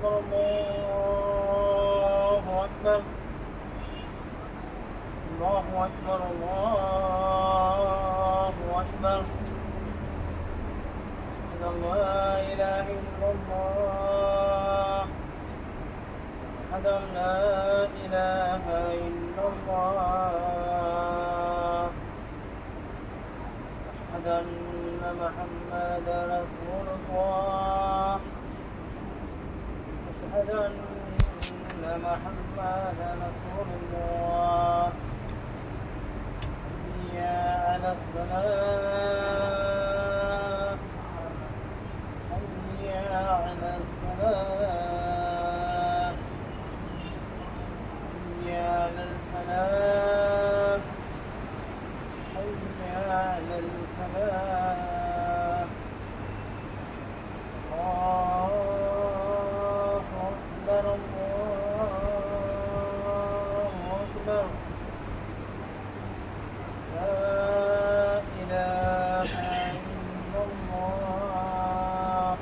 أكبر الله أكبر الله أكبر الله أكبر أشهد أن لا إله إلا الله أشهد أن لا إله إلا الله أشهد أن محمدا رسول الله أشهد أن محمدا رسول الله حي على الصلاة حي على الصلاة حي على الفلاح حي على الفلاح الله أكبر الله أكبر لا إله إلا الله.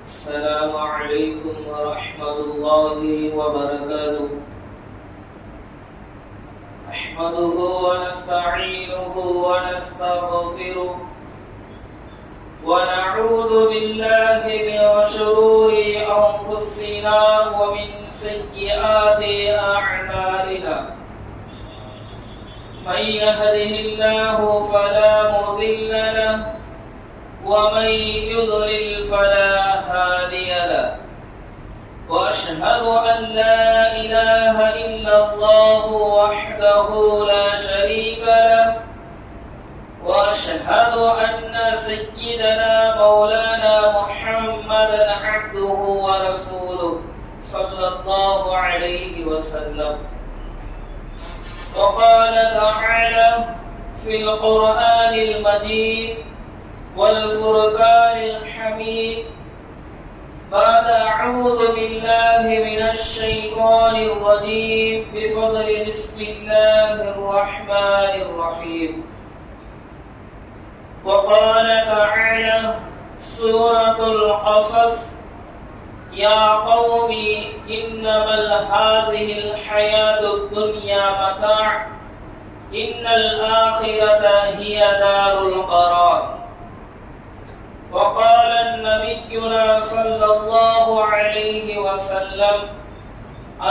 السلام عليكم ورحمة الله وبركاته. نحمده ونستعينه ونستغفره ونعوذ بالله من شرور أنفسنا ومن سيئات أعمالنا. من يهده الله فلا مضل له ومن يضلل فلا هادي له. وأشهد أن لا إله إلا الله وحده لا شريك له. وأشهد أن سيدنا مولانا محمدا عبده ورسوله صلى الله عليه وسلم. وقال تعالى في القرآن المجيد والفرقان الحميد بعد أعوذ بالله من الشيطان الرجيم بفضل بسم الله الرحمن الرحيم. وقال تعالى سورة القصص يا قوم إنما هذه الحياة الدنيا متاع إن الآخرة هي دار القرار. وقال نبينا صلى الله عليه وسلم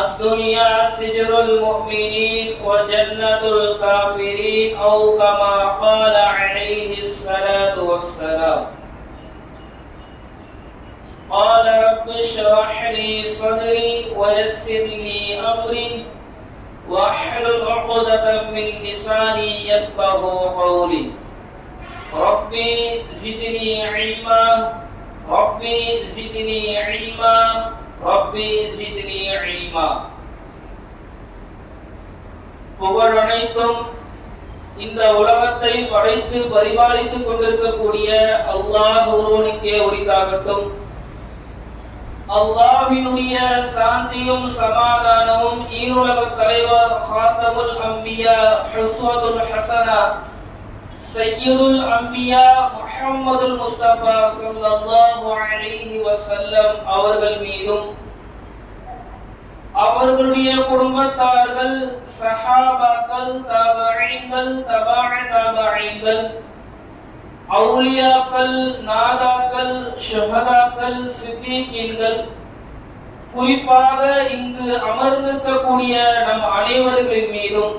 الدنيا سجن المؤمنين وجنة الكافرين أو كما قال عليه الصلاة والسلام. قال رب اشرح لي صدري ويسر لي أمري واحلل عقدة من لساني يفقه قولي. ربي زدني علما ربي زدني علما ربي زدني علما. புகழ் அனைத்தும் இந்த உலகத்தை படைத்து பரிபாலித்துக் கொண்டிருக்கக்கூடிய அல்லாஹ் ஒருவனுக்கே உரித்தாகட்டும். அல்லாஹ்வினுடைய சாந்தியும் சமாதானமும் ஈருலக தலைவர் ஹாத்தமுல் அம்பியா ஹுஸ்வத்துல் ஹஸனா சையதுல் அம்பியா முஹம்மதுல் முஸ்தபா ஸல்லல்லாஹு அலைஹி வஸல்லம் அவர்கள் மீதும் அவர்களுடைய குடும்பத்தார்கள் சஹாபாக்கள் தாபஈன்கள் தபஅ தாபஈன்கள் அவுலியாக்கள் நாதாக்கள் ஷஹதாக்கள் சித்திகீன்கள் குறிப்பாக இங்கு அமர்ந்திருக்கக்கூடிய நம் அனைவர்களின் மீதும்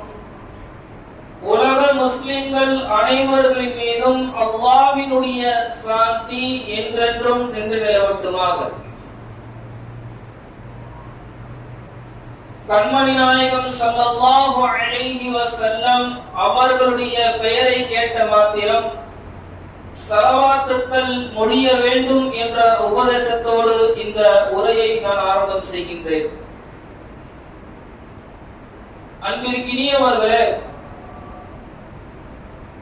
உலக முஸ்லிம்கள் அனைவர்களின் மீதும் அல்லாஹ்வினுடைய சாந்தி என்றென்றும் நின்று நிலவட்டுமாக. கண்மணி நாயகம் ஸல்லல்லாஹு அலைஹி வஸல்லம் அவர்களுடைய பெயரை கேட்ட மாத்திரம் ஸலவாத்துக்கள் மொழிய வேண்டும் என்ற உபதேசத்தோடு இந்த உரையை நான் ஆரம்பம் செய்கின்றேன். அன்பிற்கினியவர்களே,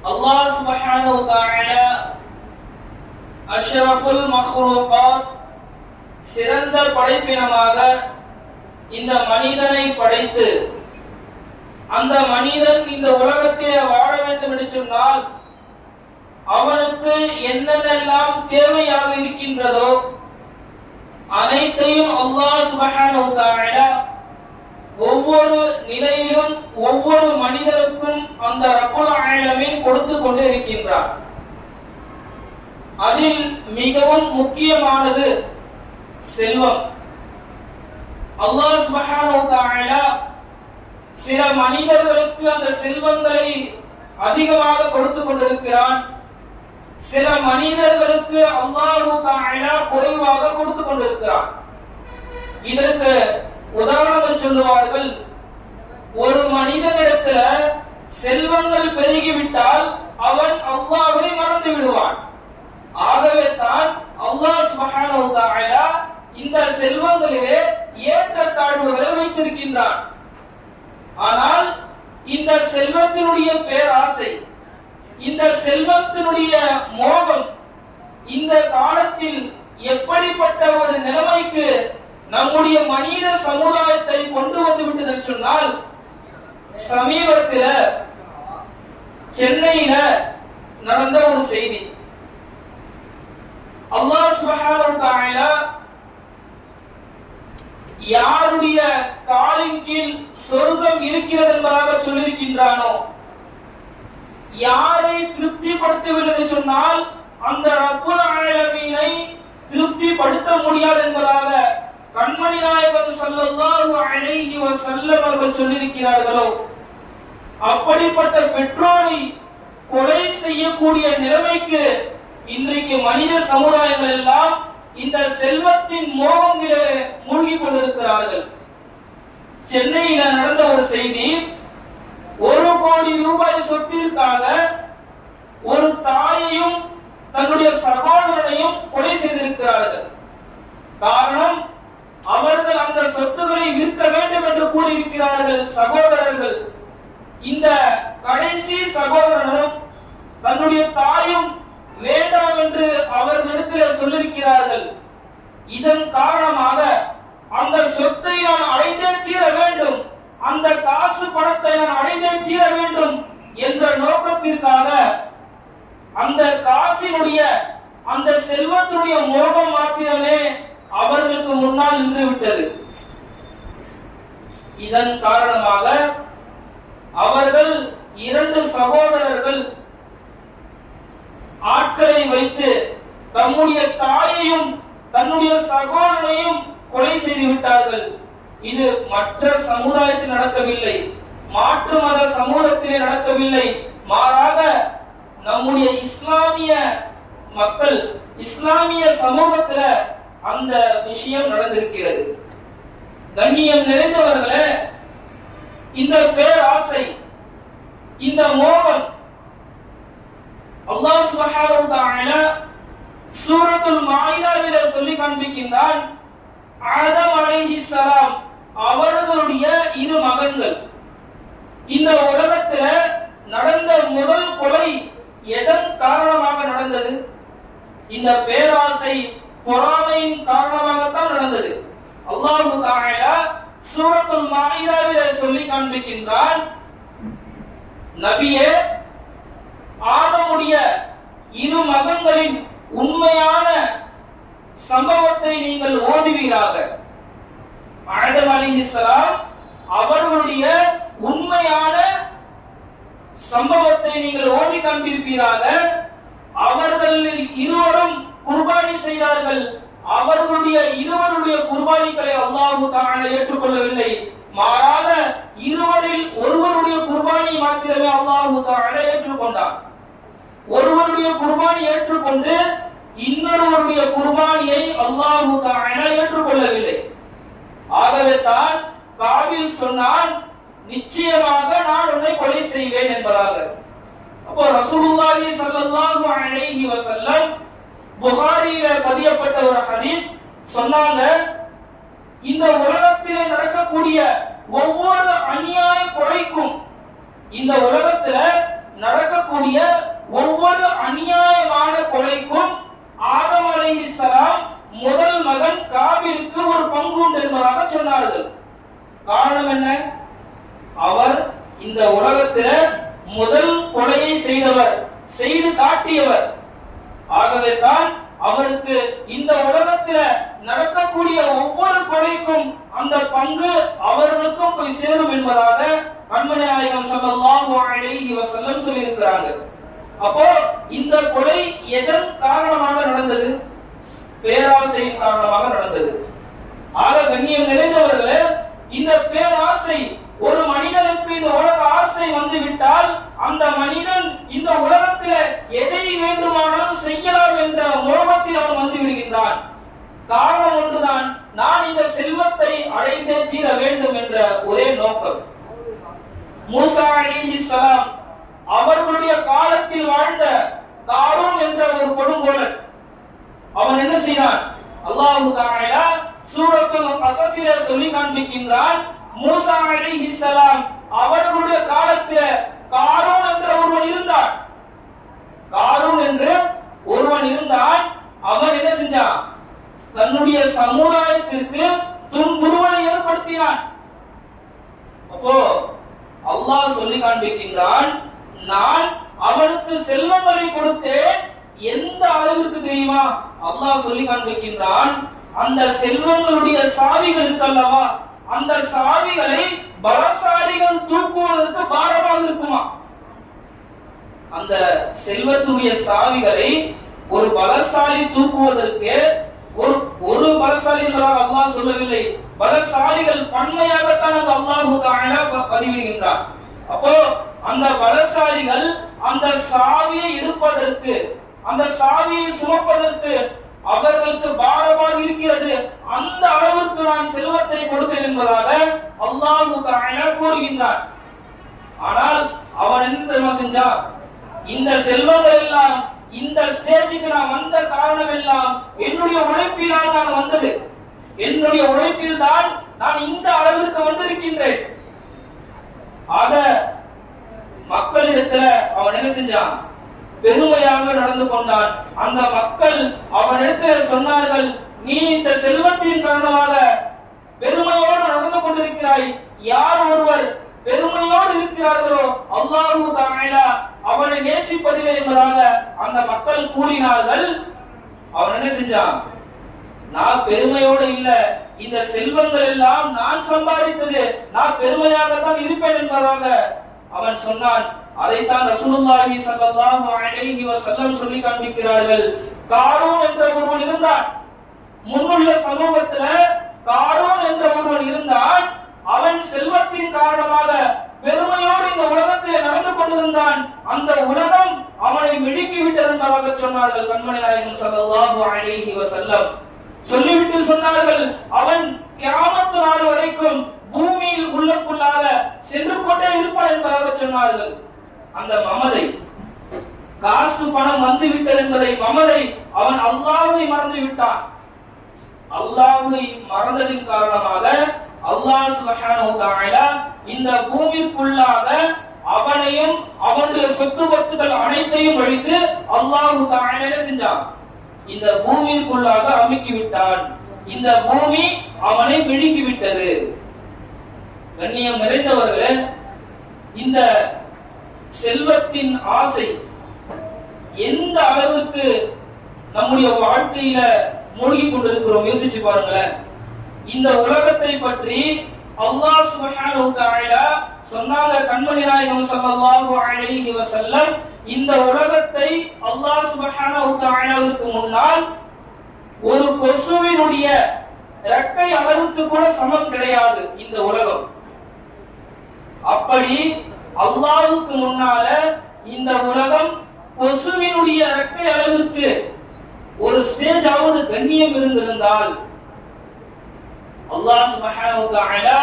அல்லாஹ் சுப்ஹானஹு வ தஆலா அஷ்ரஃபுல் மக்லூகாத் சிறந்த படைப்பினமாக இந்த மனிதனை படைத்து அந்த மனிதன் இந்த உலகத்திலே வாழ வேண்டும் என்று சொன்னால் அவனுக்கு என்னென்னலாம் தேவையாக இருக்கின்றதோ அனைத்தையும் அல்லாஹ் சுப்ஹானஹு வ தஆலா ஒவ்வொரு நிலையிலும் ஒவ்வொரு மனிதனுக்கும் அந்த ரப்புல் ஆலமீன் கொடுத்து கொண்டு இருக்கின்றார். அதில் மிகவும் முக்கியமானது செல்வம். அல்லாஹ் சுப்ஹானஹு வ தஆலா சில மனிதர்களுக்கு அந்த செல்வங்களை அதிகமாக கொடுத்து கொண்டிருக்கிறான். சில மனிதர்களுக்கு அல்லாஹ் தஆலா குறைவாக கொடுத்து கொண்டிருக்கிறான். இதற்கு உதாரணம் சொல்லுவார்கள், ஒரு மனிதனிடத்துல செல்வங்கள் பெருகிவிட்டால் அவன் அல்லாஹ்வை மறந்து விடுவான். ஆகவே தான் அல்லாஹ் சுப்ஹானஹு வ தஆலா இந்த செல்வங்களிலே ஏற்றத்தாழ்வுகளை வைத்திருக்கின்றான். ஆனால் இந்த செல்வத்தினுடைய பேராசை, இந்த செல்வத்தினுடைய மோகம் இந்த காலத்தில் எப்படிப்பட்ட ஒரு நிலைமைக்கு நம்முடைய மனித சமுதாயத்தை கொண்டு வந்து விட்டது சொன்னால், சமீபத்தில் சென்னையில நடந்த ஒரு செய்தி. அல்லாஹ் சுப்ஹானஹு வ தஆலா யாருடைய காலின் கீழ் சொர்க்கம் இருக்கிறது என்பதாக சொல்லியிருக்கின்றானோ, யாரை திருப்திப்படுத்தவில்லை சொன்னால் அந்த ரப்புல் ஆலமீனை திருப்திப்படுத்த முடியாது என்பதாக கண்மணி நாயகம் ஸல்லல்லாஹு அலைஹி வஸல்லம் அவர்கள் சொல்லியிருக்கிறார்களோ, அப்படிப்பட்ட பெற்றோரை கொலை செய்யக்கூடிய நிலைமைக்கு இன்றைக்கு மனித சமுதாயங்கள் எல்லாம் இந்த செல்வத்தின் மோகத்திலே மூழ்கி கொண்டிருக்கிறார்கள். சென்னையில நடந்த ஒரு செய்தி, 1 கோடி ரூபாய் சொத்திற்காக ஒரு தாயையும் தன்னுடைய சகோதரனையும் கொலை செய்திருக்கிறார்கள். காரணம், அவர்கள் அந்த சொத்துக்களை விற்க வேண்டும் என்று கூறியிருக்கிறார்கள் சகோதரர்கள். இந்த கடைசி சகோதரனும் தன்னுடைய தாயும் வேண்டாம் என்று அவர்களிடத்தில் சொல்லியிருக்கிறார்கள். இதன் காரணமாக அந்த சொத்தை நான் அடைந்தே தீர வேண்டும், அந்த காசு பணத்தை நான் அடைந்தே தீர வேண்டும் என்ற நோக்கத்திற்காக அந்த காசினுடைய அந்த செல்வத்துடைய மோகம் மாத்திரமே அவர்களுக்கு முன்னால் நின்று விட்டது. இதன் காரணமாக அவர்கள் 2 சகோதரர்கள் ஆட்களை வைத்து தம்முடைய தாயையும் தன்னுடைய சகோதரனையும் கொலை செய்து விட்டார்கள். இது மற்ற சமுதாயத்தில் நடக்கவில்லை, மாற்று மத சமூகத்திலே நடக்கவில்லை, மாறாக நம்முடைய இஸ்லாமிய மக்கள் இஸ்லாமிய சமூகத்துல அந்த விஷயம் நடந்திருக்கிறது. கண்ணியம் நிறைந்தவர்களே, இந்த பேராசை, இந்த மோகம் அல்லாஹ் சுப்ஹானஹு வ தஆலா சூரத்துல் மாயிதாவிலே சொல்லி காண்பிக்கின்றான். ஆதம் அலைஹிஸ்ஸலாம் அவர்களுடைய 2 மகன்கள். இந்த உலகத்துல நடந்த முதல் கொலை எதன் காரணமாக நடந்தது? இந்த பேராசை பொறாமையின் காரணமாகத்தான் நடந்தது. அல்லாஹ் தஆலா சூரத்துல் மாயிதாவிலே சொல்லி காண்பிக்கின்றான், நபியே, ஆதமுடைய 2 மகன்களின் உண்மையான சம்பவத்தை நீங்கள் ஓதுவீராக. ஆதம் அலைஹிஸ்ஸலாம் அவர்களுடைய உண்மையான சம்பவத்தை நீங்கள் ஓதி காண்பிப்பீராக. அவர்களில் 2 குர்பானி செய்தார்கள். அவர்களுடைய 2 குர்பானிகளை அல்லாஹ் தஆலா ஏற்றுக்கொள்ளவில்லை, மாறாக 2 ஒருவருடைய குர்பானி மாத்திரமே அல்லாஹ் தஆலா ஏற்றுக்கொண்டார். ஒருவருடைய குர்பானி ஏற்றுக்கொண்டு இன்னொருவருடைய குர்பானியை அல்லாஹ் தஆலா ஏற்றுக்கொள்ளவில்லை. ஆகவே தான் காபில் சொன்னான், நிச்சயமாக நான் உன்னை கொலை செய்வேன் என்பதாக. அப்போ ரசூலுல்லாஹி ஸல்லல்லாஹு அலைஹி வஸல்லம் புகாரியில பதியப்பட்ட ஒரு ஹதீஸ் சொன்னாங்க, இந்த உலகத்திலே நடக்கக்கூடிய ஒவ்வொரு அநியாய கொலைக்கும், இந்த உலகத்துல நடக்கக்கூடிய ஒவ்வொரு அநியாயமான கொலைக்கும் ஆதம் அலைஹிஸ்ஸலாம் முதல் மகன் காபில் உண்டு என்பதாக சொன்னார்கள். காரணம் என்ன? அவர் இந்த உலகத்தில முதல் கொலையை செய்தவர், செய்து காட்டியவர். ஆகவே தான் அவருக்கு இந்த உலகத்தில நடக்கக்கூடிய ஒவ்வொரு கொலைக்கும் அந்த பங்கு அவர்களுக்கும் போய் சேரும் என்பதாக கண்மணி நாயகம் ஸல்லல்லாஹு அலைஹி வஸல்லம் சொல்லியிருக்கிறாங்க. அப்போ இந்த கொலை எதன் காரணமாக நடந்தது? பேராசையின் காரணமாக நடந்தது. ஆக கண்ணியம் நிறைந்தவர்களே, இந்த பேராசை ஒரு மனிதனுக்கு இந்த உலக ஆசை வந்து விட்டால் அந்த மனிதன் இந்த உலகத்தில எதை வேண்டுமானாலும் செய்யலாம் என்ற மோகத்தில் அவன் வந்து விடுகின்றான். காரணம் ஒன்றுதான், நான் இந்த செல்வத்தை அடைந்தே தீர வேண்டும் என்ற ஒரே நோக்கம். மூசா அலைஹிஸ்ஸலாம் அவர்களுடைய காலத்தில் வாழ்ந்த காரூன் என்ற ஒரு கொடுங்கோலன், அவன் என்ன செய்தான்? அல்லாஹ் தஆலா சூரத்துல் கஸஸிலே சொல்லி காண்பிக்கின்றான், மூசா அலைஹிஸ்ஸலாம் அவர்களுடைய காலத்தில் காரூன் என்ற ஒருவன் இருந்தான். காரூன் என்று ஒருவன் இருந்தான். அவன் என்ன செஞ்சான்? தன்னுடைய சமுதாயத்திற்கு துன்புறுவலை ஏற்படுத்தினான். அப்போ அல்லாஹ் சொல்லி காண்பிக்கின்றான், நான் அவனுக்கு செல்வங்களை கொடுத்தேன். எந்த அளவிற்கு தெரியுமா? அல்லாஹ் சொல்லி காண்பிக்கின்றான், அந்த செல்வங்களுடைய சாவிகள் இருக்கல்லவா, அந்த சாவிகளை பலசாலிகள் தூக்குவதற்கு பாரமாக இருக்குமா? அந்த செல்வத்துடைய சாவிகளை ஒரு பலசாலி தூக்குவதற்கு ஒரு பலசாலி என்பதாக அல்லாஹ் சொல்லவில்லை, பலசாலிகள் பன்மையாகத்தான் அந்த அல்லாஹ் தஆலா பதிவிடுகின்றார். அப்போ அந்த பலசாலிகள் அந்த சாவியை எடுப்பதற்கு, அந்த சாவியை சுமப்பதற்கு அவர்களுக்கு பாரமாக இருக்கிறது. அந்த அளவிற்கு நான் செல்வத்தை கொடுத்தேன் என்பதாக அல்லாஹ் தஆலா கூறுகின்றார். ஆனால் அவன் என்ன செஞ்சான்? இந்த செல்வங்கள் எல்லாம், இந்த ஸ்டேஜுக்கு நான் வந்த காரணம் எல்லாம் என்னுடைய உழைப்பினால் நான் வந்தது. என்னுடைய உழைப்பில் தான் நான் இந்த அளவிற்கு வந்திருக்கின்றேன். ஆக மக்களிடத்துல அவன் என்ன செஞ்சான்? பெருமையாக நடந்து கொண்டான். அந்த மக்கள் அவனிடத்தில் சொன்னார்கள், நீ இந்த செல்வத்தின் காரணமாக பெருமையோடு நடந்து கொண்டிருக்கிறாய். யார் ஒருவர் பெருமையோடு இருக்கிறார்களோ அல்லாஹ் தஆலா அவனை நேசிப்பதில்லை என்பதாக அந்த மக்கள் கூறினார்கள். அவன் என்ன செஞ்சான்? நான் பெருமையோடு இல்ல, இந்த செல்வங்கள் எல்லாம் நான் சம்பாதித்தது, நான் பெருமையாகத்தான் இருப்பேன் என்பதாக அவன் சொன்னான். அதைத்தான் ரசூலுல்லாஹி ஸல்லல்லாஹு அலைஹி வஸல்லம் சொல்லி காண்பிக்கிறார்கள். காரூன் என்ற ஒருவன் இருந்தான். முன்னுள்ள சமூகத்துல காரூன் என்ற ஒருவன் இருந்தான். அவன் செல்வத்தின் காரணமாக பெருமையோடு இந்த உலகத்தில் நடந்து கொண்டிருந்தான். அந்த உலகம் அவனை விழுங்கி விட்டது என்பதாக சொன்னார்கள் கண்மணி நாயகம் ஸல்லல்லாஹு அலைஹி வஸல்லம். சொல்லிவிட்டு சொன்னார்கள், அவன் கியாமத் நாள் வரைக்கும் பூமியில் உள்ளுக்குள்ளாக சென்று கொண்டே இருப்பான் என்பதாக சொன்னார்கள். அந்த மமதை, காசு பணம் வந்து விட்டது என்பதை மமதை, அவன் அல்லாஹ்வை மறந்து விட்டான். அல்லாஹ்வை மறந்ததின் காரணமாக அல்லாஹ் சுப்ஹானஹு வ தஆலா இந்த பூமிக்குள்ளாக அவனையும் அவனுடைய சொத்து பத்துகள் அனைத்தையும் அழித்து அல்லாஹ் தஆலா என்ன செஞ்சான்? இந்த பூமிக்குள்ளாக அமுக்கி விட்டான். இந்த பூமி அவனை விழுங்கி விட்டது. கண்ணியம் நிறைந்தவர்களே, இந்த செல்வத்தின் ஆசை எந்த அளவுக்கு நம்முடைய வாழ்க்கையில மூழ்கி கொண்டிருக்கிறோம் யோசிச்சு பாருங்களேன். இந்த உலகத்தை பற்றி அல்லாஹ் சுப்ஹானஹு வ தஆலா சொன்னாங்க கண்மணி நாயகம் ஸல்லல்லாஹு அலைஹி வஸல்லம், இந்த உலகத்தை அல்லாஹ் சுப்ஹானஹு வ தஆலாவுக்கு முன்னால் ஒரு கொசுவினுடைய ரெக்கை அளவுக்கு கூட சமம் கிடையாது இந்த உலகம். அப்படி அல்லாஹ்வுக்கு முன்னால இந்த உலகம் கொசுவினுடைய ரெக்கை அளவிற்கு ஒரு ஸ்டேஜ் ஆவது கண்ணியம் இருந்திருந்தால், அல்லாஹ் சுப்ஹானஹு வ தஆலா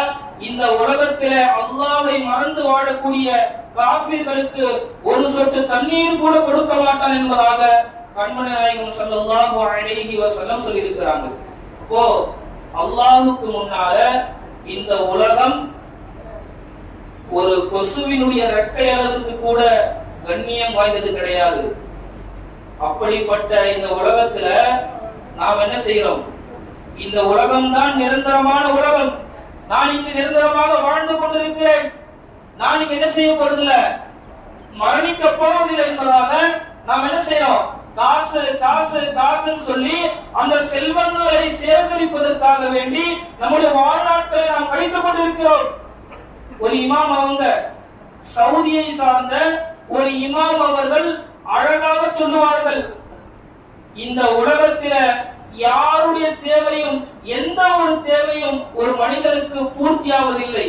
இந்த உலகத்திலே அல்லாஹ்வை மறந்து வாழக்கூடிய காஃபிர்களுக்கு ஒரு சொட்டு தண்ணீர் கூட கொடுக்க மாட்டான் என்பதாக கண்மணி நாயகம் ஸல்லல்லாஹு அலைஹி வஸல்லம் சொல்லி இருக்கிறாங்க. அப்போ அல்லாஹ்வுக்கு முன்னால இந்த உலகம் ஒரு கொசுவினுடைய ரெக்கை அளவுக்கு கூட கண்ணியம் வாய்ந்தது கிடையாது. அப்படிப்பட்ட இந்த உலகத்துல நாம் என்ன செய்யறோம்? இந்த உலகம் தான் நிரந்தரமான உலகம். நான் இங்கு நிரந்தரமாக வாழ்ந்து கொண்டிருக்கிறேன். நான் இங்க என்ன செய்ய போறதில்ல, மரணிக்க போவதில்லை என்பதாக நாம் என்ன செய்யறோம்? காசு காசு காசுன்னு சொல்லி அந்த செல்வங்களை சேகரிப்பதற்காக வேண்டி நம்முடைய வாழ்நாட்களை நாம் கழித்துக் கொண்டிருக்கிறோம். ஒரு இமாம், அவங்க சவுதியை சார்ந்த ஒரு இமாம் அவர்கள் அழகாக சொல்லுவார்கள், இந்த உலகத்தில யாருடைய தேவையும் எந்த ஒரு தேவையும் ஒரு மனிதனுக்கு பூர்த்தியாவதில்லை.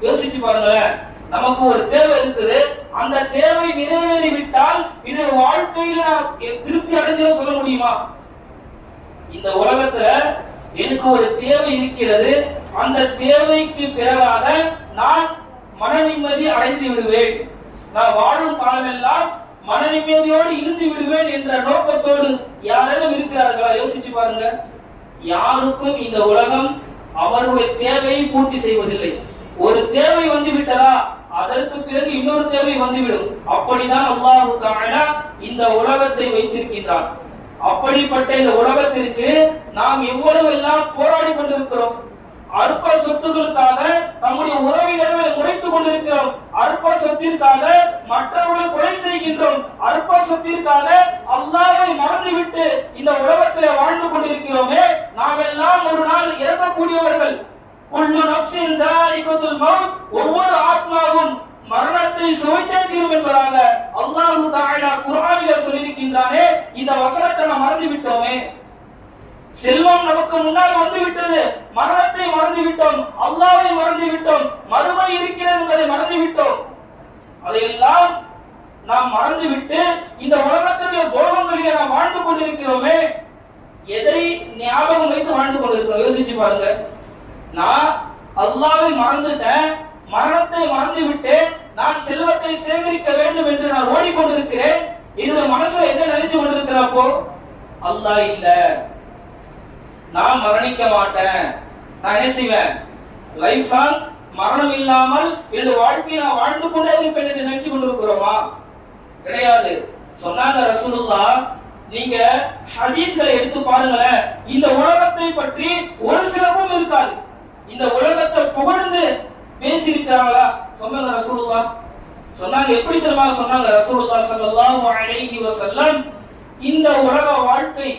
யோசிச்சு பாருங்களேன், நமக்கு ஒரு தேவை இருக்குது, அந்த தேவை நிறைவேறிவிட்டால் இது வாழ்க்கையில திருப்தி அடைஞ்சு சொல்ல முடியுமா? இந்த உலகத்துல எனக்கு ஒரு தேவை இருக்கிறது, அந்த தேவைக்கு பிறகாக நான் மன நிம்மதி அடைந்து விடுவேன், நான் வாழும் காலமெல்லாம் மன நிம்மதியோடு இருந்து விடுவேன் என்ற நோக்கத்தோடு யாரும் இருக்கிறார்களா? யோசிச்சு பாருங்க. யாருக்கும் இந்த உலகம் அவருடைய தேவையை பூர்த்தி செய்வதில்லை. ஒரு தேவை வந்து விட்டதா அதற்கு பிறகு இன்னொரு தேவை வந்துவிடும். அப்படிதான் அல்லாஹ் தஆலா இந்த உலகத்தை வைத்திருக்கின்றான். அப்படிப்பட்ட இந்த உலகத்திற்கு நாம் எவ்வளவு எல்லாம் போராடி கொண்டிருக்கிறோம். அற்ப சொத்துகளுக்காக நம்முடைய உறவினர்களை முறைத்துக் கொண்டிருக்கிறோம். அற்ப சொத்திற்காக மற்றவர்களை கொலை செய்கின்றோம். அற்ப சொத்திற்காக அல்லாஹ்வை மறந்துவிட்டு இந்த உலகத்திலே வாழ்ந்து கொண்டிருக்கிறோமே. நாம் எல்லாம் ஒரு நாள் இறக்கக்கூடியவர்கள். குல்லு நஃப்ஸின் ஸாயிகத்துல் மௌத், ஒவ்வொரு ஆத்மாவும் மரணத்தை சுவைத்தே தீரும் என்பதாக அல்லாஹ் தஆலா குர்ஆனிலே சொல்லியிருக்கின்றானே. இந்த வசனத்தை நாம் மறந்து விட்டோமே. செல்வம் நமக்கு முன்னால் வந்து விட்டது, மரணத்தை மறந்து விட்டோம், அல்லாஹ்வை மறந்து விட்டோம், மறுமை இருக்கிறது என்பதை மறந்து விட்டோம். அதையெல்லாம் நாம் மறந்துவிட்டு இந்த உலகத்துடைய போகங்களிலே நாம் வாழ்ந்து கொண்டிருக்கிறோமே. எதை ஞாபகம் வைத்து வாழ்ந்து கொண்டிருக்கிறோம்? யோசிச்சு பாருங்க. நான் அல்லாஹ்வை மறந்துட்டேன், மரணத்தை மறந்து விட்டேன், நான் செல்வத்தை சேகரிக்க வேண்டும் என்று நான் ஓடிக்கொண்டிருக்கிறேன். என்னுடைய மனசுல என்ன நினைச்சு கொண்டிருக்கிறப்போ, அல்லாஹ் இல்ல, நான் மரணிக்க மாட்டேன், நான் என்ன செய்வேன், லைஃப் லாங் மரணம் இல்லாமல் என்னுடைய வாழ்க்கையை நான் வாழ்ந்து கொண்டே இருப்பேன் என்று நினைச்சு கொண்டிருக்கிறோமா? கிடையாது. சொன்னாங்க ரசூலுல்லாஹ், நீங்க ஹதீஸ்களை எடுத்து பாருங்களேன், இந்த உலகத்தை பற்றி ஒரு சிலவும் இருக்காது. இந்த உலகத்தை புகழ்ந்து பேசியிருக்கிறாங்களா? சொன்னாங்க ரசூலுல்லாஹ். சொன்னாங்க, எப்படி தெரியுமா சொன்னாங்க ரசூலுல்லாஹ் ஸல்லல்லாஹு அலைஹி வஸல்லம், இந்த உலக வாழ்க்கை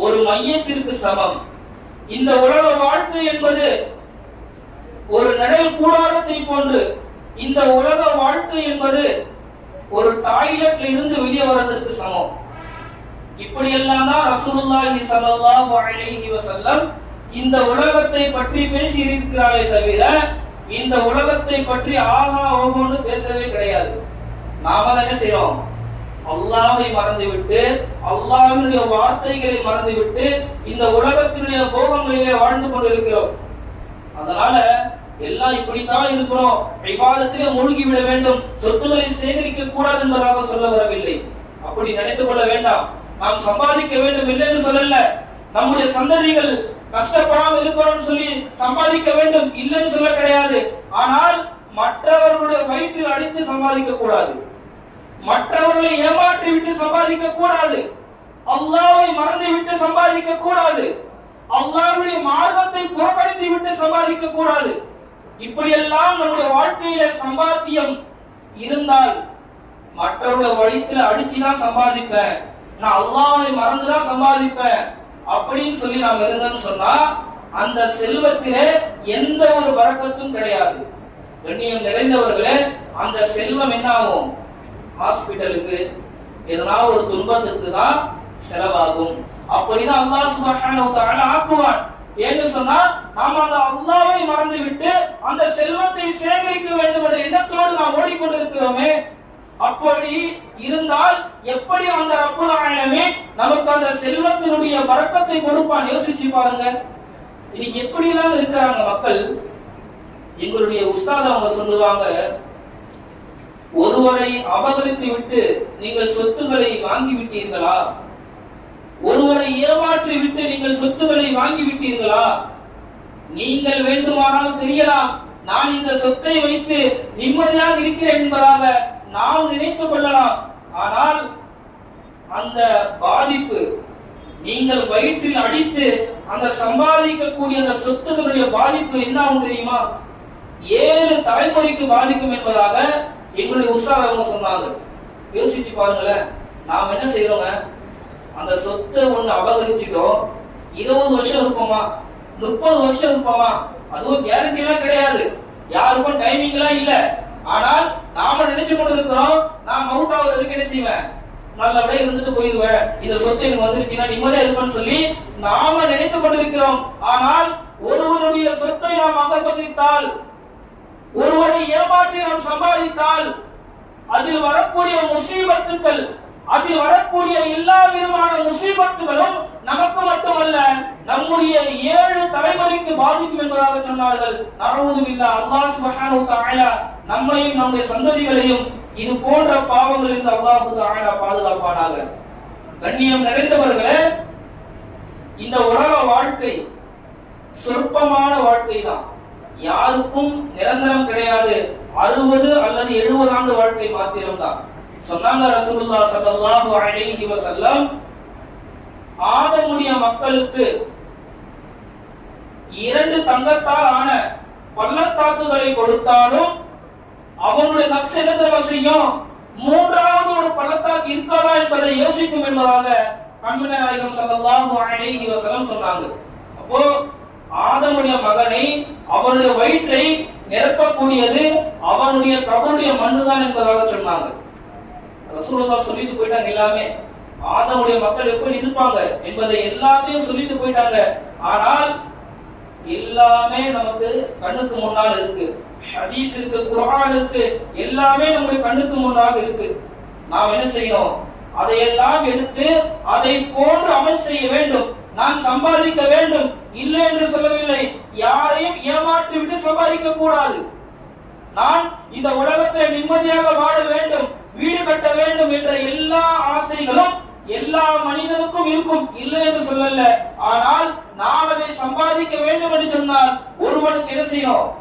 ஒரு மையத்திற்கு சமம். இந்த உலக வாழ்க்கை என்பது ஒரு நிழல் கூடாரத்தை போன்று. இந்த உலக வாழ்க்கை என்பது ஒரு டாய்லெட்ல இருந்து வெளியே வரதற்கு சமம். இப்படி எல்லாம் தான் ரசூலுல்லாஹி ஸல்லல்லாஹு அலைஹி வஸல்லம் இந்த உலகத்தை பற்றி பேசி இருக்கிறாரே தவிர இந்த உலகத்தை பற்றி ஆஹா ஓஹோன்னு பேசவே கிடையாது. நாம என்ன செய்யறோம்? அல்லாஹ்வை மறந்துவிட்டு, அல்லாஹ்வுடைய வார்த்தைகளை மறந்துவிட்டு இந்த உலகத்தினுடைய போகங்களிலே வாழ்ந்து கொண்டிருக்கிறோம். அதனால எல்லாம் இப்படித்தான் இருக்கிறோம், இபாதத்திலே மூழ்கி விட வேண்டும், சொத்துக்களை சேகரிக்க கூடாது என்பதாக சொல்ல வரவில்லை. அப்படி நினைத்துக் கொள்ள வேண்டாம். நாம் சம்பாதிக்க வேண்டும் இல்லை என்று சொல்லல. நம்முடைய சந்ததிகள் கஷ்டப்படாமல் இருக்கணும்னு சொல்லி சம்பாதிக்க வேண்டும் இல்லைன்னு சொல்ல கிடையாது. ஆனால் மற்றவர்களுடைய வயிற்றில் அடித்து சம்பாதிக்க கூடாது, மற்றவர்களை ஏமாற்றி விட்டு சம்பாதிக்க கூடாது, அல்லாஹ்வை மறந்து விட்டு சம்பாதிக்க கூடாது, அல்லாஹ்வுடைய மார்க்கத்தை புறக்கணித்து விட்டு சம்பாதிக்க கூடாது. இப்படியெல்லாம் நம்முடைய வாழ்க்கையில சம்பாத்தியம் இருந்தால், மற்றவருடைய வயிற்றில் அடிச்சுதான் சம்பாதிப்பேன், நான் அல்லாஹ்வை மறந்துதான் சம்பாதிப்பேன் அப்படின்னு சொல்லி நாம் இருந்தோம்னு சொன்னா அந்த செல்வத்திலே எந்த ஒரு பரக்கத்தும் கிடையாது. கண்ணியம் நிறைந்தவர்களே, அந்த செல்வம் என்ன ஆகும்? ஹாஸ்பிட்டலுக்கு எதனா ஒரு துன்பத்துக்கு தான் செலவாகும். அப்படிதான் அல்லாஹ் சுப்ஹானஹு வ தஆலா ஆக்குவான். ஏன்னு சொன்னா நாம் அந்த அல்லாஹ்வை மறந்து விட்டு அந்த செல்வத்தை சேகரிக்க வேண்டும் என்ற எண்ணத்தோடு நாம் ஓடிக்கொண்டிருக்கிறோமே. அப்படி இருந்தால் எப்படி அந்த ரப்புல் ஆலமீன் நமக்கு அந்த செல்வத்தினுடைய பரக்கத்தை கொடுப்பான்? யோசிச்சு பாருங்க. இன்னைக்கு எப்படி எல்லாம் இருக்கிறாங்க மக்கள். எங்களுடைய உஸ்தாத் அவங்க சொல்லுவாங்க, ஒருவரை அபகரித்து விட்டு நீங்கள் சொத்துக்களை வாங்கி விட்டீர்களா? ஒருவரை ஏமாற்றி விட்டு நீங்கள் சொத்துக்களை வாங்கி விட்டீர்களா? நீங்கள் வேண்டுமானால் தெரியலாம், நான் இந்த சொத்தை வைத்து நிம்மதியாக இருக்கிறேன் என்பதாக நாம் நினைத்துக் கொள்ளலாம். ஆனால் அந்த பாதிப்பு நீங்கள் வயிற்றில் அடித்து அந்த சம்பாதிக்கக்கூடிய அந்த சொத்துக்களுடைய பாதிப்பு என்ன ஆகும் தெரியுமா? 7 தலைமுறைக்கு பாதிக்கும் என்பதாக எங்களுடைய உஸ்தாத் அவங்க சொன்னாங்க. யோசிச்சு பாருங்களேன், நாம் என்ன செய்யறோங்க? அந்த சொத்தை ஒண்ணு அபகரிச்சுட்டோம். 20 வருஷம் இருப்போமா, 30 வருஷம் இருப்போமா? அதுவும் கேரண்டி எல்லாம் கிடையாது, யாருக்கும் டைமிங் எல்லாம் இல்ல. ஆனால் நாம நினைச்சு கொண்டு இருக்கிறோம், நான் மவுட்டாவது வரைக்கும் என்ன செய்வேன், நல்லபடியா இருந்துட்டு போயிடுவேன், இந்த சொத்து எனக்கு வந்துருச்சுன்னா நிம்மதியா இருப்பேன்னு சொல்லி நாம நினைத்துக் கொண்டிருக்கிறோம். ஆனால் ஒருவருடைய சொத்தை நாம் அபகரித்தால், ஒருவரை ஏமாற்றி நாம் சம்பாதித்தால், அதில் வரக்கூடிய முசீபத்துக்கள், அதில் வரக்கூடிய எல்லா விதமான முசீபத்துகளும் நமக்கு மட்டுமல்ல, நம்முடைய 7 தலைமுறைக்கு பாதிக்கும் என்பதாக சொன்னார்கள். நஅஊது பில்லாஹ். அல்லாஹ் சுப்ஹானஹு வ தஆலா நம்மையும் நம்முடைய சந்ததிகளையும் இது போன்ற பாவங்களிலிருந்து அல்லாஹ் தஆலா பாதுகாப்பானாக. கண்ணியம் நிறைந்தவர்களே, இந்த உலக வாழ்க்கை சொற்பமான வாழ்க்கை தான், யாருக்கும் நிரந்தரம் கிடையாது. 60 அல்லது 70 ஆண்டு வாழ்க்கை மாத்திரம்தான். சொன்னாங்க ரசூலுல்லாஹ் ஸல்லல்லாஹு அலைஹி வஸல்லம், ஆதமுடைய மக்களுக்கு 2 தங்கத்தால் ஆன பள்ளத்தாக்குகளை கொடுத்தாலும் அவனுடைய நப்சு என்ன செய்யும், 3வது ஒரு பள்ளத்தாக்கு இருக்காதா என்பதை யோசிக்கும் என்பதாக கண்மணி நாயகம் ஸல்லல்லாஹு அலைஹி வஸல்லம் சொன்னாங்க. அப்போ ஆதமுடைய மகனை, அவனுடைய வயிற்றை நிரப்பக்கூடியது அவனுடைய கபருடைய மண்ணுதான் என்பதாக சொன்னாங்க. ரசூலுல்லாஹ் சொல்லிட்டு போயிட்டாங்க. எல்லாமே ஆதமுடைய மக்கள் எப்படி இருப்பாங்க என்பதை எல்லாத்தையும் சொல்லிட்டு போயிட்டாங்க. ஆனால் எல்லாமே நமக்கு கண்ணுக்கு முன்னால் இருக்கு. ஹதீஸ் இருக்கு, குர்ஆன் இருக்கு, எல்லாமே நம்முடைய கண்ணுக்கு முன்னால் இருக்கு. நாம் என்ன செய்யணும்? அதையெல்லாம் எடுத்து அதை போன்று அமல் செய்ய வேண்டும். நான் சம்பாதிக்க வேண்டும் இல்லை என்று சொல்லவில்லை, யாரையும் ஏமாற்றி விட்டு சம்பாதிக்க கூடாது. நான் இந்த உலகத்தில் நிம்மதியாக வாழ வேண்டும், வீடு கட்ட வேண்டும் என்ற எல்லா ஆசைகளும் எல்லா மனிதனுக்கும் இருக்கும், இல்லை என்று சொல்லல. ஆனால் நான் அதை சம்பாதிக்க வேண்டும் என்று சொன்னால் ஒருவனுக்கு என்ன செய்யணும்?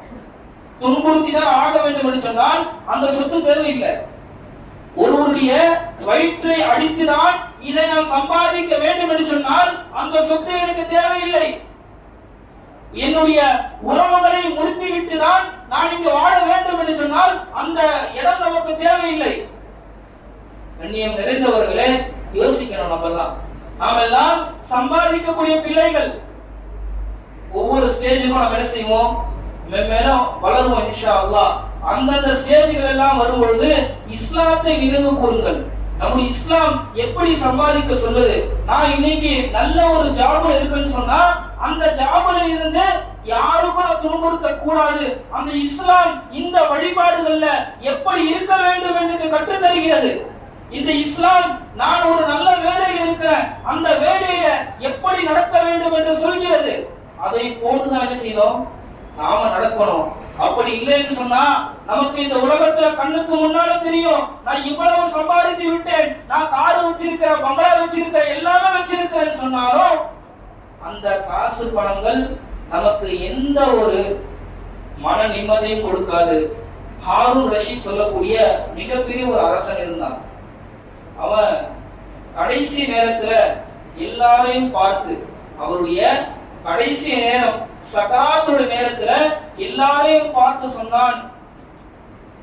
துன்புறுத்தி தான் ஆக வேண்டும் என்று சொன்னால் அந்த சொத்து தேவையில்லை. ஒருவருடைய வயிற்றை அடித்துதான் இதை நான் சம்பாதிக்க வேண்டும் என்று சொன்னால் அந்த சொத்து எனக்கு தேவையில்லை. என்னுடைய உறவுகளை முறித்துவிட்டு தான் நான் இங்கு வாழ வேண்டும் என்று சொன்னால் அந்த இடம் நமக்கு தேவையில்லை. கண்ணியம் நிறைந்தவர்களே, யோசிக்கணும். நாம் எல்லாம் சம்பாதிக்கக்கூடிய பிள்ளைகள். ஒவ்வொரு ஸ்டேஜுக்கும் நாம் என்ன செய்வோம்? மேலும் வளருவோம் இன்ஷா அல்லாஹ். அந்தந்த ஸ்டேஜ்கள் எல்லாம் வரும்பொழுது இஸ்லாத்தை நினைவு கூறுங்கள். நம்முடைய இஸ்லாம் எப்படி சம்பாதிக்க சொல்லுது? நான் இன்னைக்கு நல்ல ஒரு ஜாப்ல இருக்குன்னு சொன்னா அந்த ஜாப்ல இருந்து யாருக்கும் நான் துன்புறுத்த கூடாது. அந்த இஸ்லாம் இந்த வழிபாடுகள்ல எப்படி இருக்க வேண்டும் என்று கற்று தருகிறது. இந்த இஸ்லாம் நான் ஒரு நல்ல வேலையில் இருக்கிறேன், அந்த வேலையில எப்படி நடக்க வேண்டும் என்று சொல்கிறது. அதை போட்டுதான் என்ன செய்யணும்? நாம நடக்கணும். அப்படி இல்லைன்னு சொன்னா நமக்கு இந்த உலகத்துல கண்ணுக்கு முன்னால தெரியும், நான் இவ்வளவு சம்பாதித்து விட்டேன், நான் காரு வச்சிருக்கிறேன், பங்களா வச்சிருக்கிறேன், எல்லாமே வச்சிருக்கிறேன்னு சொன்னாலும் அந்த காசு பணங்கள் நமக்கு எந்த ஒரு மன நிம்மதியும் கொடுக்காது. ஹாரூன் ரஷீத் சொல்லக்கூடிய மிகப்பெரிய ஒரு அரசன் இருந்தான். அவன் கடைசி நேரத்துல எல்லாரையும் பார்த்து, அவருடைய கடைசி நேரம் சகராத்துடைய நேரத்துல எல்லாரையும் பார்த்து சொன்னான்,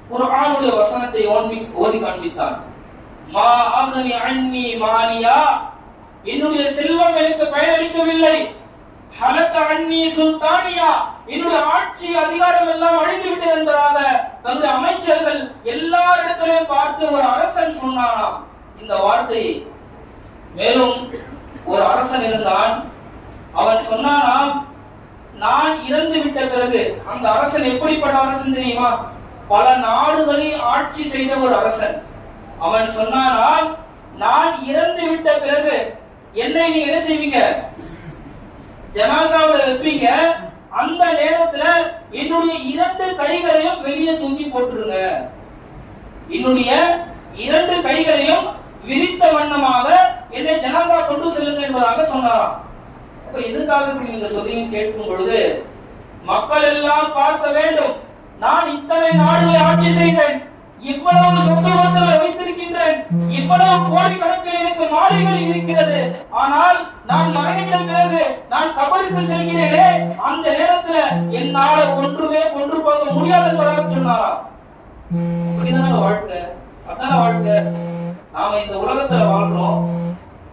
குர்ஆனுடைய வசனத்தை ஓதி காண்பித்தான். மா அக்னி அன்னி மாலியா, என்னுடைய செல்வம் எனக்கு பயனளிக்கவில்லை. ஹலக அன்னி சுல்தானியா, என்னுடைய ஆட்சி அதிகாரம் எல்லாம் அழிந்து விட்டது என்பதாக தன்னுடைய அமைச்சர்கள் எல்லா இடத்திலையும் பார்த்து ஒரு அரசன் சொன்னானாம் இந்த வார்த்தையை. மேலும் ஒரு அரசன் இருந்தான், அவன் சொன்னானாம், நான் இறந்து விட்ட பிறகு, அந்த அரசன் எப்படிப்பட்ட அரசன் தெரியுமா? பல நாடுகளில் ஆட்சி செய்த ஒரு அரசன். அவன் சொன்னானாம், நான் இறந்து விட்ட பிறகு என்னை நீங்க என்ன செய்வீங்க? ஜனாசாவுல வைப்பீங்க. அந்த நேரத்துல என்னுடைய 2 கைகளையும் வெளியே தூக்கி போட்டுருங்க. என்னுடைய 2 கைகளையும் விரித்த வண்ணமாக என்னை ஜனாசா கொண்டு செல்லுங்க என்பதாக சொன்னாராம். எதற்காக நீங்க சொல்றீங்க கேட்கும் பொழுது, மக்கள் எல்லாம் பார்க்க வேண்டும், நான் இத்தனை நாடுகளை ஆட்சி செய்தேன், இவ்வளவு சொத்து வைத்திருக்கின்றேன், இவ்வளவு கோடிக்கணக்கில் எனக்கு மாளிகள் இருக்கிறது, ஆனால் நான் மரணித்த பிறகு நான் கபருக்கு செல்கிறேனே, அந்த நேரத்துல என்னால ஒன்றுமே கொன்று போக முடியாது என்பதாக சொன்னாரா? அப்படிதான வாழ்க்கை, அதான வாழ்க்கை. நாம இந்த உலகத்துல வாழ்றோம்,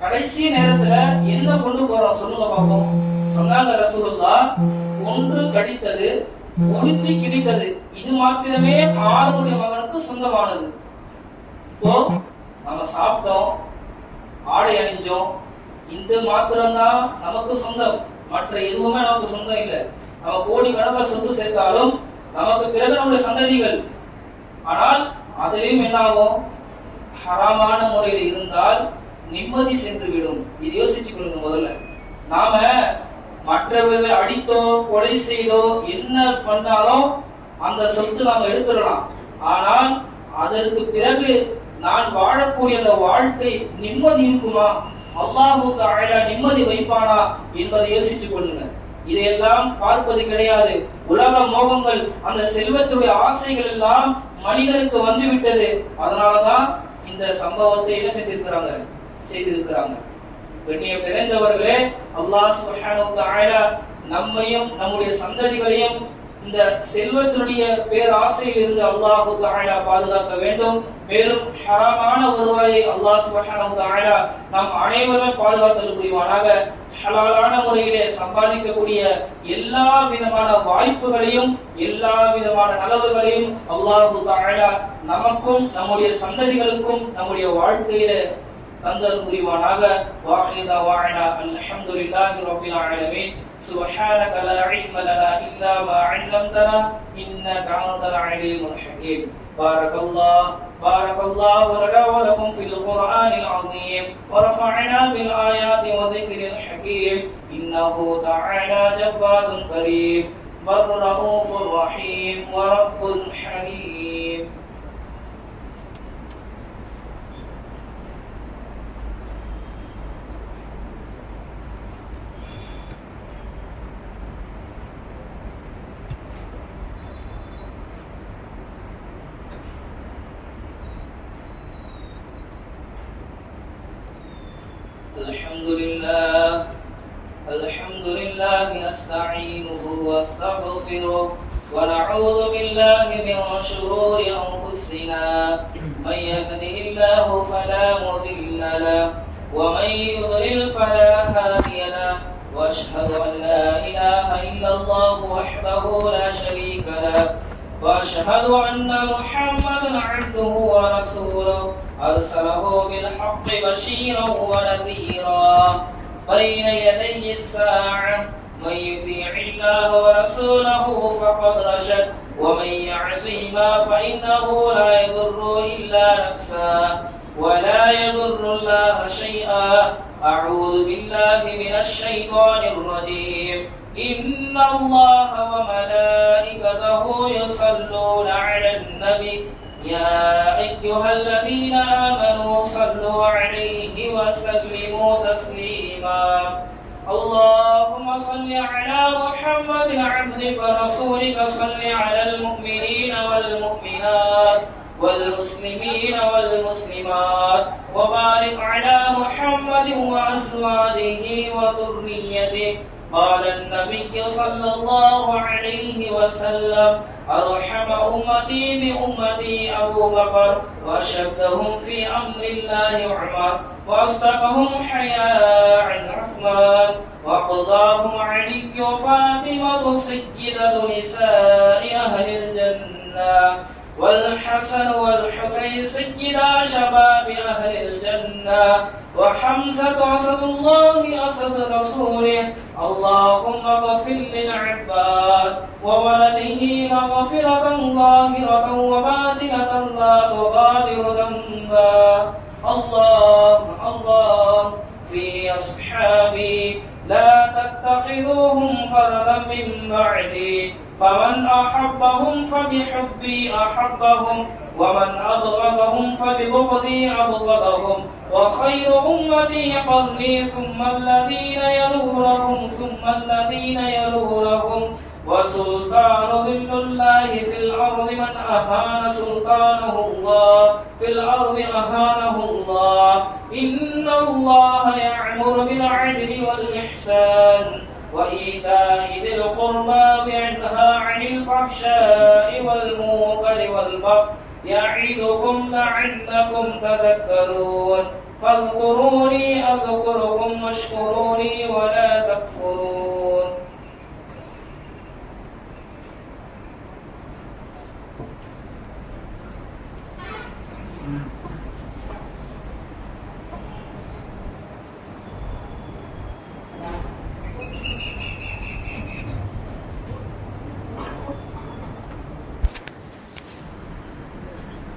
கடைசி நேரத்துல என்ன கொண்டு போறோம் சொல்லுங்க பாப்போம். சொன்னாங்க ரசூலுல்லாஹ், ஒன்று கடித்தது, ஒழித்து கிழித்தது, இது மாத்திரமே ஆளுடைய மகனுக்கு சொந்தமானது. இப்போ நம்ம சாப்பிட்டோம், ஆடை அணிஞ்சோம், இந்த மாத்திரம்தான் நமக்கு சொந்தம், மற்ற எதுவுமே நமக்கு சொந்தம் இல்லை. நம்ம கோடி கணக்கில் சொத்து சேர்த்தாலும் நமக்கு பிறகு நம்முடைய சந்ததிகள். ஆனால் அதிலையும் என்ன ஆகும்? ஹராமான முறையில் இருந்தால் நிம்மதி சென்று விடும். இது யோசிச்சு கொள்ளுங்க. முதல்ல நாம மற்றவர்களை அடித்தோ கொலை செய்தோ என்ன பண்ணாலும் அந்த சொத்து நாம எடுத்துடலாம். ஆனால் அதற்கு பிறகு நான் வாழக்கூடிய அந்த வாழ்க்கை நிம்மதி இருக்குமா? அல்லாஹ் தஆலா நிம்மதி வைப்பானா என்பதை யோசிச்சு கொள்ளுங்க. இதையெல்லாம் பார்ப்பது கிடையாது. உலக மோகங்கள், அந்த செல்வத்துடைய ஆசைகள் எல்லாம் மனிதனுக்கு வந்துவிட்டது. அதனாலதான் இந்த சம்பவத்தை என்ன செய்திருக்கிறாங்க. கண்ணிய பிறந்தவர்களே, அல்லாஹ் சுப்ஹானஹு வ தஆலா நம்மையும் நம்முடைய சந்ததிகளையும் இந்த செல்வத்துடைய பேராசையில் இருந்து அல்லாஹ் தஆலா பாதுகாக்க வேண்டும். மேலும் ஹராமான வருவாயை அல்லாஹ் சுப்ஹானஹு வ தஆலா நாம் அனைவரும் பாதுகாத்தல் புரிவானாக. ஹலாலான முறையிலே சம்பாதிக்கக்கூடிய எல்லா விதமான வாய்ப்புகளையும் எல்லா விதமான நலவுகளையும் அல்லாஹ் தஆலா நமக்கும் நம்முடைய சந்ததிகளுக்கும் நம்முடைய வாழ்க்கையிலே தந்தல் புரிவானாக. வாஹிதா வஅனா அல்ஹம்துலில்லாஹி ரப்பில் ஆலமீன். سبحانك لا علم لنا إلا ما علمتنا إنك أنت العليم الحكيم. بارك الله لنا ولكم في القرآن العظيم ورفعنا بالآيات وذكر الحكيم. إنه تعالى جبار كريم بر رؤوف رحيم ورب حليم. الحمد لله نستعينه واستغفره ونعوذ بالله من شرور أنفسنا. من يهده الله فلا مضل له ومن يضلل فلا هادي له. وأشهد أن لا إله إلا الله وحده لا شريك له. وأشهد أن محمدا عبده ورسوله أرسله بالحق بشيرا ونذيرا بين يدي الساعة. من يطيع الله ورسوله فقد رشد ومن يعصهما فإنه لا يضر إلا نفسه ولا يضر الله شيئا. أعوذ بالله من الشيطان الرجيم. إن الله وملائكته يصلون على النبي يا أيها الذين آمنوا صلوا عليه وسلموا تسليما. اللهم صل على محمد عبدك ورسولك. صل على المؤمنين والمؤمنات والمسلمين والمسلمات وبارك على محمد وأزواجه وذريته. قال النبي صلى الله عليه وسلم: أرحم أمتي بأمتي أبو بكر وأشدهم في أمر الله عمر وأصدقهم حياء عثمان وقضاهم علي وفاطمة سيدة نساء أهل الجنة والحسن والحسين سيدا شباب أهل الجنة وحمزة أسد الله أسد رسوله. اللهم اغفر للعباس وولده مغفرة ظاهرة وباطنة لا تغادر ذنبا. الله في أصحابي لا تتخذوهم غرضا من بعدي. فمن أحبهم فبحبي أحبهم ومن أبغضهم فببغضي أبغضهم. وخير أمتي قرني ثم الذين يلونهم ثم الذين يلونهم وسلطان ظل الله في الأرض من أهان سلطانه الله في الأرض أهانه الله إن الله يأمر بالعدل والإحسان وإيتاء ذي القربى وينهى عن الفحشاء والمنكر والبغي يعظكم لعلكم تذكرون فاذكروني أذكركم واشكروا لي ولا تكفرون